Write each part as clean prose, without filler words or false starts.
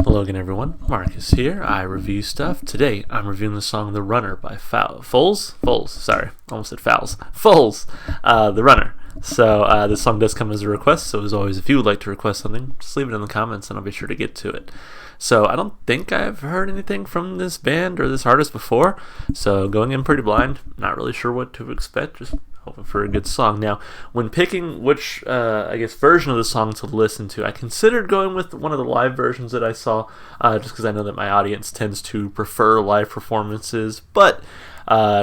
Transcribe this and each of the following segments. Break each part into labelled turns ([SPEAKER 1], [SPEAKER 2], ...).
[SPEAKER 1] Hello again, everyone. Marcus here. I review stuff. Today, I'm reviewing the song "The Runner" by Foals. Sorry, almost said Fouls. Foals. The Runner. So this song does come as a request. So as always, if you would like to request something, just leave it in the comments, and I'll be sure to get to it. So I don't think I've heard anything from this band or this artist before. So going in pretty blind, not really sure what to expect. Just hoping for a good song. Now, when picking which, version of the song to listen to, I considered going with one of the live versions that I saw, just because I know that my audience tends to prefer live performances. But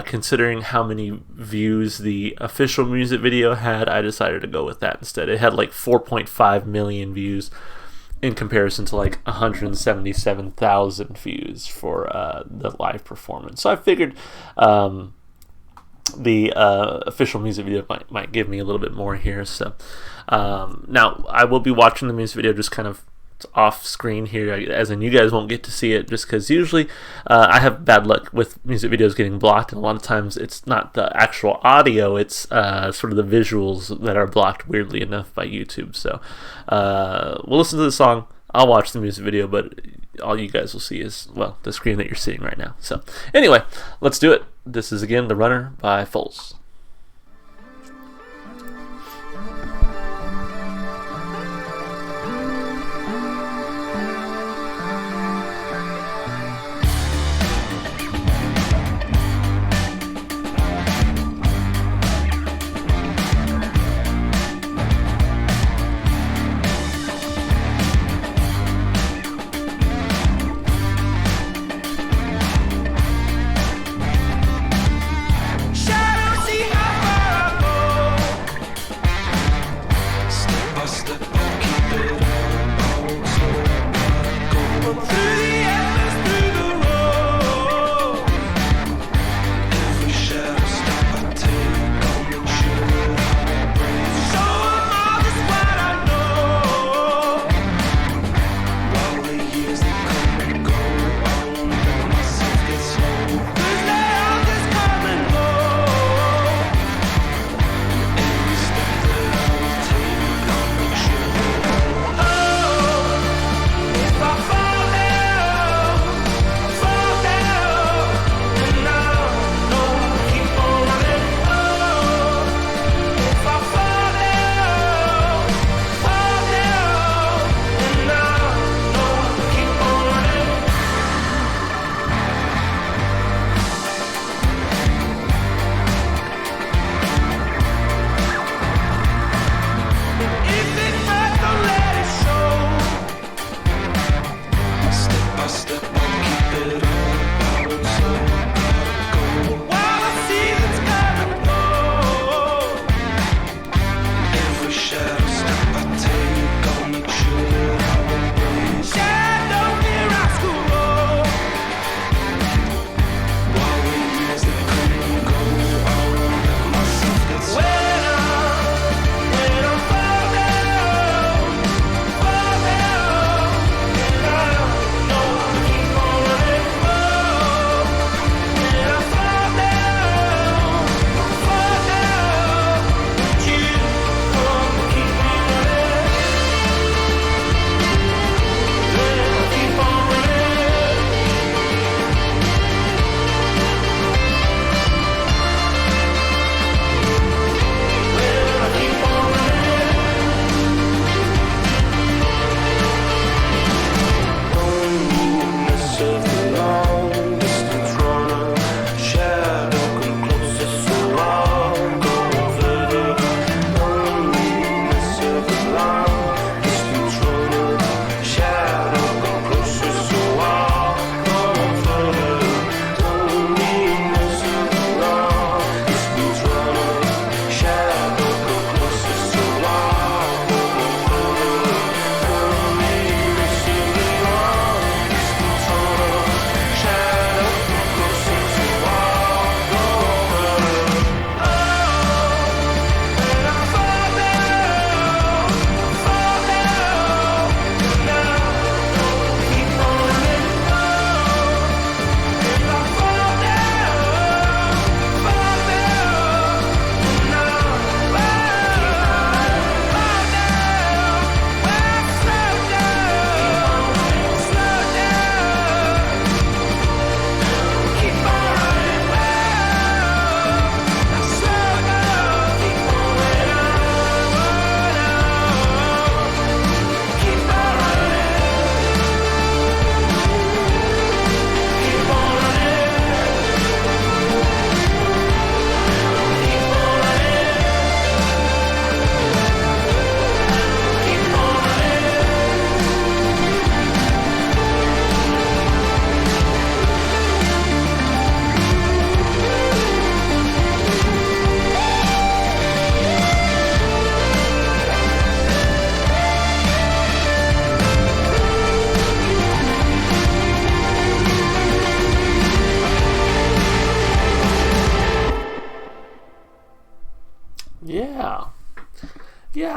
[SPEAKER 1] considering how many views the official music video had, I decided to go with that instead. It had like 4.5 million views in comparison to like 177,000 views for the live performance. So I figured the official music video might give me a little bit more here. So now I will be watching the music video just kind of off screen here, as in you guys won't get to see it, just because usually I have bad luck with music videos getting blocked, and a lot of times it's not the actual audio, it's sort of the visuals that are blocked, weirdly enough, by YouTube. So we'll listen to the song, I'll watch the music video, but all you guys will see is, well, the screen that you're seeing right now. So anyway, let's do it. This is again "The Runner" by Foals.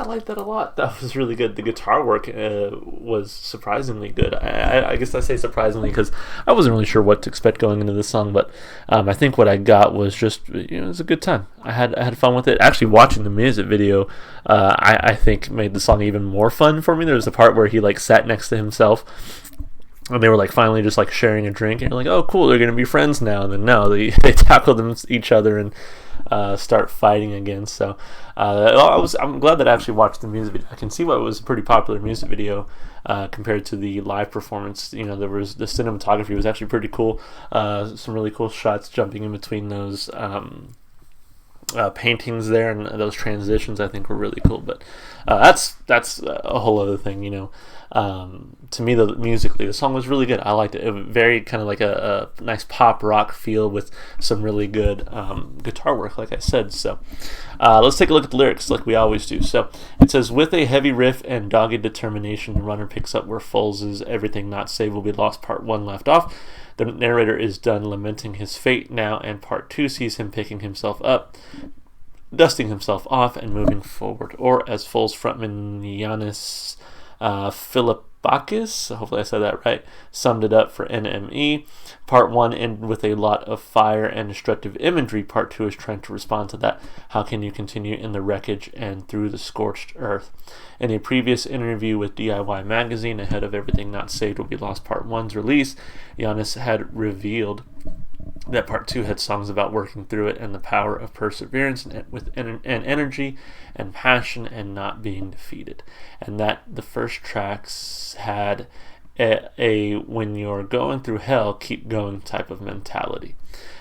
[SPEAKER 1] like that a lot. That was really good. The guitar work was surprisingly good. I guess I say surprisingly because I wasn't really sure what to expect going into this song, but I think what I got was just, it was a good time. I had fun with it. Actually, watching the music video, I think made the song even more fun for me. There was a part where he like sat next to himself, and they were like finally just like sharing a drink, and you're like, oh cool, they're gonna be friends now. And then no, they tackled each other and start fighting again. So I'm glad that I actually watched the music video. I can see why it was a pretty popular music video compared to the live performance. There was the cinematography was actually pretty cool. Some really cool shots jumping in between those paintings there, and those transitions I think were really cool. But that's a whole other thing. To me, musically, the song was really good. I liked it. It was very kind of like a nice pop rock feel with some really good guitar work, like I said. So let's take a look at the lyrics like we always do. So it says, with a heavy riff and dogged determination, the runner picks up where Foals' everything not saved will be lost part 1 left off. The narrator is done lamenting his fate now, and part 2 sees him picking himself up, dusting himself off, and moving forward. Or as Foals frontman Giannis Philippakis, hopefully I said that right, summed it up for NME. Part 1 ended with a lot of fire and destructive imagery. Part 2 is trying to respond to that. How can you continue in the wreckage and through the scorched earth? In a previous interview with DIY Magazine, ahead of Everything Not Saved Will Be Lost Part 1's release, Giannis had revealed that part 2 had songs about working through it and the power of perseverance and energy and passion and not being defeated, and that the first tracks had a when you're going through hell, keep going type of mentality.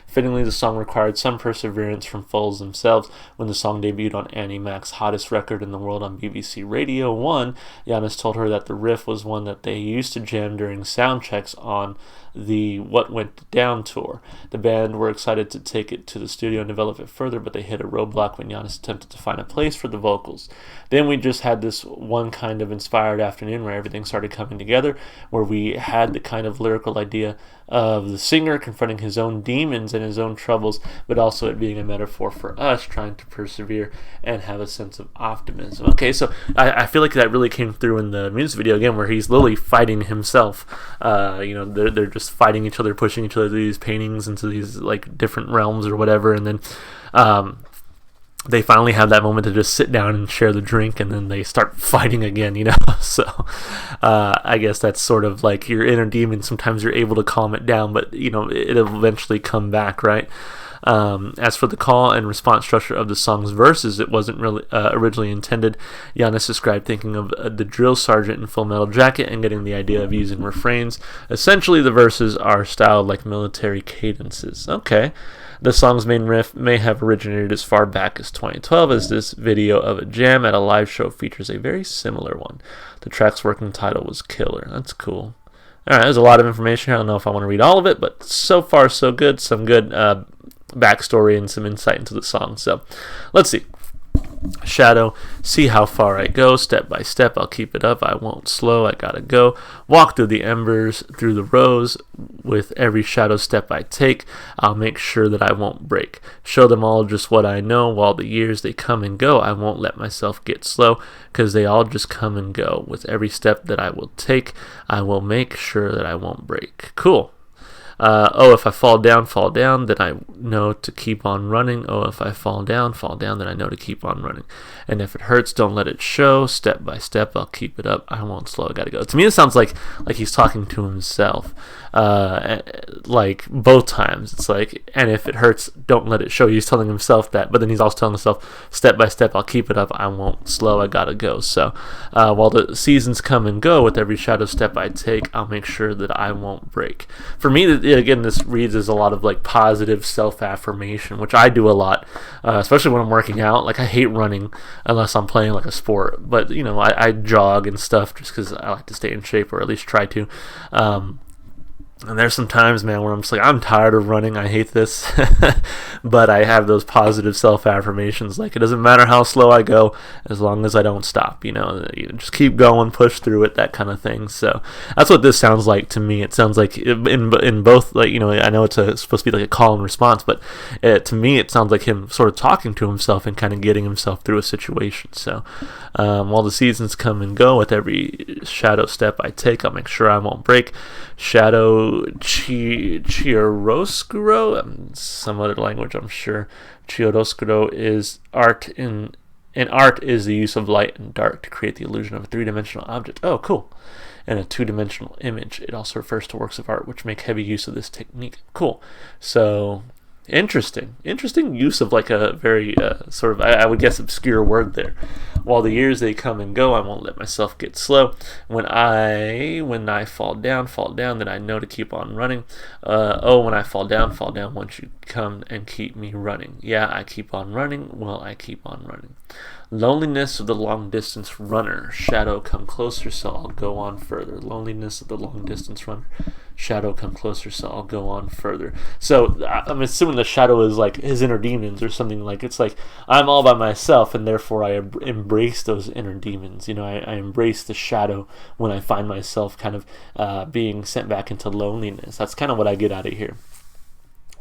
[SPEAKER 1] Fittingly, the song required some perseverance from Foals themselves. When the song debuted on Annie Mac's hottest record in the world on BBC Radio 1, Giannis told her that the riff was one that they used to jam during sound checks on the What Went Down tour. The band were excited to take it to the studio and develop it further, but they hit a roadblock when Giannis attempted to find a place for the vocals. Then we just had this one kind of inspired afternoon where everything started coming together, where we had the kind of lyrical idea of the singer confronting his own demons and his own troubles, but also it being a metaphor for us trying to persevere and have a sense of optimism. Okay, so I feel like that really came through in the music video again, where he's literally fighting himself. They're just fighting each other, pushing each other through these paintings into these like different realms or whatever, and then they finally have that moment to just sit down and share the drink, and then they start fighting again, So I guess that's sort of like your inner demon. Sometimes you're able to calm it down, but it'll eventually come back, right? As for the call and response structure of the song's verses, it wasn't really originally intended. Giannis described thinking of the drill sergeant in Full Metal Jacket and getting the idea of using refrains. Essentially, the verses are styled like military cadences. Okay. The song's main riff may have originated as far back as 2012, as this video of a jam at a live show features a very similar one. The track's working title was Killer. That's cool. Alright, there's a lot of information here. I don't know if I want to read all of it, but so far so good. Some good backstory and some insight into the song. So, let's see. Shadow, see how far I go, step by step, I'll keep it up, I won't slow, I gotta go, walk through the embers, through the rows, with every shadow step I take, I'll make sure that I won't break, show them all just what I know, while the years they come and go, I won't let myself get slow, 'cause they all just come and go, with every step that I will take, I will make sure that I won't break. Cool. If I fall down, then I know to keep on running. Oh, if I fall down, then I know to keep on running. And if it hurts, don't let it show. Step by step, I'll keep it up. I won't slow, I gotta go. To me, it sounds like he's talking to himself. Like both times. It's like, and if it hurts, don't let it show. He's telling himself that, but then he's also telling himself, step by step, I'll keep it up. I won't slow, I gotta go. So, while the seasons come and go, with every shadow step I take, I'll make sure that I won't break. For me, again, this reads as a lot of like positive self-affirmation, which I do a lot, especially when I'm working out. Like, I hate running unless I'm playing like a sport, but I jog and stuff just because I like to stay in shape, or at least try to. And there's some times, man, where I'm just like, I'm tired of running. I hate this. But I have those positive self-affirmations. Like, it doesn't matter how slow I go as long as I don't stop. You just keep going, push through it, that kind of thing. So that's what this sounds like to me. It sounds like in both, like, I know it's supposed to be like a call and response, but to me, it sounds like him sort of talking to himself and kind of getting himself through a situation. So while the seasons come and go, with every shadow step I take, I'll make sure I won't break. Shadow chiaroscuro, some other language, I'm sure. Chiaroscuro is art in art is the use of light and dark to create the illusion of a three-dimensional object. Oh, cool. And a two-dimensional image. It also refers to works of art which make heavy use of this technique. Cool. So interesting use of like a very sort of, I would guess, obscure word there. While the years they come and go, I won't let myself get slow. When I fall down, then I know to keep on running. When I fall down, once you come and keep me running. Yeah, I keep on running. Well, I keep on running. Loneliness of the long-distance runner. Shadow, come closer, so I'll go on further. Loneliness of the long-distance runner. Shadow, come closer, so I'll go on further. So I'm assuming the shadow is like his inner demons or something. Like, it's like, I'm all by myself, and therefore I embrace those inner demons. I embrace the shadow when I find myself kind of being sent back into loneliness. That's kind of what I get out of here.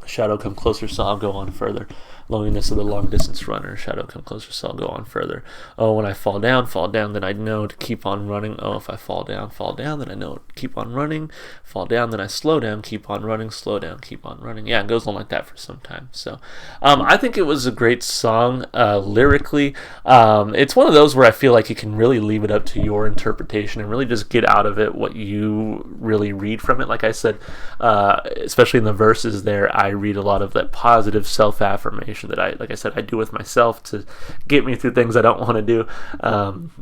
[SPEAKER 1] Shadow, come closer, so I'll go on further. Loneliness of the long-distance runner. Shadow, come closer, so I'll go on further. Oh, when I fall down, then I know to keep on running. Oh, if I fall down, then I know to keep on running. Fall down, then I slow down, keep on running. Slow down, keep on running. Yeah, it goes on like that for some time. So I think it was a great song lyrically. It's one of those where I feel like you can really leave it up to your interpretation and really just get out of it what you really read from it. Like I said, especially in the verses there, I read a lot of that positive self-affirmation that I do with myself to get me through things I don't want to do.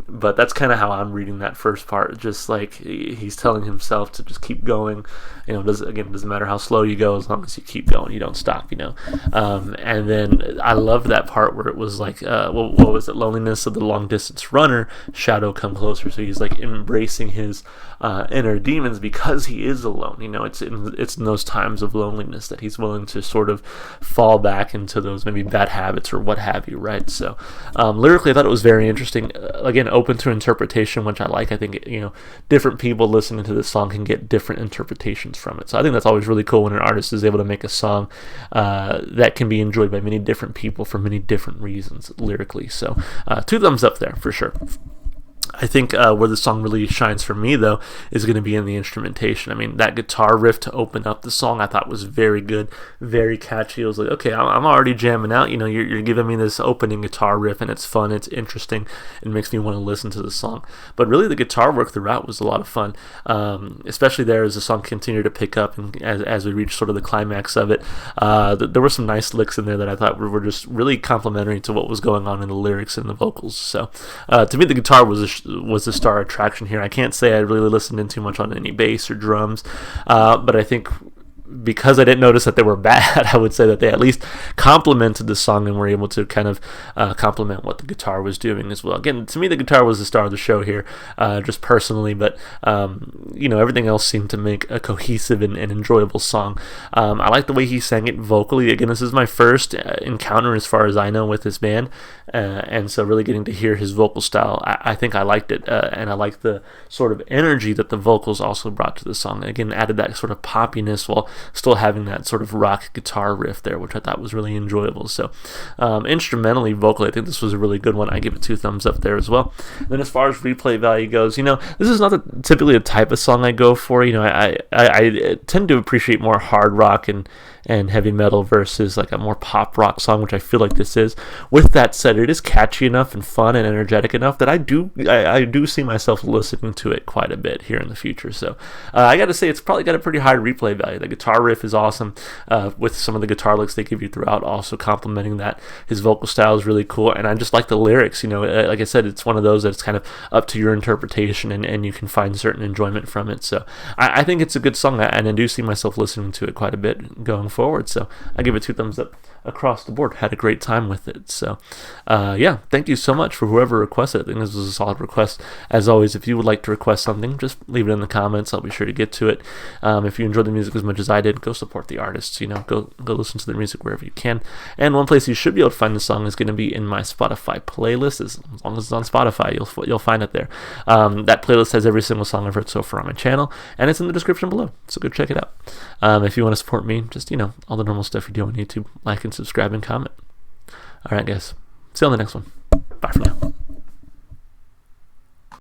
[SPEAKER 1] But that's kind of how I'm reading that first part. Just like he's telling himself to just keep going. It doesn't matter how slow you go as long as you keep going, you don't stop. And then I love that part where it was like, what was it? Loneliness of the long distance runner. Shadow, come closer. So he's like embracing his inner demons because he is alone. It's in those times of loneliness that he's willing to sort of fall back into those maybe bad habits or what have you, right? So lyrically, I thought it was very interesting. Again, open to interpretation, which I like. I think different people listening to this song can get different interpretations from it. So I think that's always really cool when an artist is able to make a song that can be enjoyed by many different people for many different reasons lyrically. So 2 thumbs up there for sure. I think where the song really shines for me, though, is going to be in the instrumentation. I mean, that guitar riff to open up the song I thought was very good, very catchy. I was like, okay, I'm already jamming out. You're giving me this opening guitar riff, and it's fun, it's interesting, it makes me want to listen to the song. But really, the guitar work throughout was a lot of fun, especially there as the song continued to pick up and as we reached sort of the climax of it. There were some nice licks in there that I thought were just really complimentary to what was going on in the lyrics and the vocals. So to me, the guitar was the star attraction here. I can't say I really listened in too much on any bass or drums, but I think because I didn't notice that they were bad, I would say that they at least complemented the song and were able to kind of complement what the guitar was doing as well. Again, to me, the guitar was the star of the show here, just personally, but everything else seemed to make a cohesive and enjoyable song. I like the way he sang it vocally. Again, this is my first encounter, as far as I know, with this band, and so really getting to hear his vocal style, I think I liked it, and I liked the sort of energy that the vocals also brought to the song. Again, added that sort of poppiness while still having that sort of rock guitar riff there, which I thought was really enjoyable. So instrumentally, vocally, I think this was a really good one. I give it 2 thumbs up there as well. And then as far as replay value goes, this is not typically a type of song I go for. I tend to appreciate more hard rock and heavy metal versus like a more pop rock song, which I feel like this is. With that said, it is catchy enough and fun and energetic enough that I do see myself listening to it quite a bit here in the future. So I got to say, it's probably got a pretty high replay value. The guitar riff is awesome, with some of the guitar licks they give you throughout also complementing that. His vocal style is really cool, and I just like the lyrics. Like I said, it's one of those that's kind of up to your interpretation, and you can find certain enjoyment from it. So I think it's a good song, and I do see myself listening to it quite a bit going forward. So I give it 2 thumbs up across the board. Had a great time with it. So yeah, thank you so much for whoever requested it. I think this was a solid request. As always, if you would like to request something, just leave it in the comments. I'll be sure to get to it. If you enjoyed the music as much as I did, go support the artists. Go listen to their music wherever you can. And one place you should be able to find the song is going to be in my Spotify playlist. As long as it's on Spotify, you'll find it there. That playlist has every single song I've heard so far on my channel, and it's in the description below. So go check it out. If you want to support me, just all the normal stuff you do on YouTube, like and subscribe and comment. All right, guys. See you on the next one. Bye for now.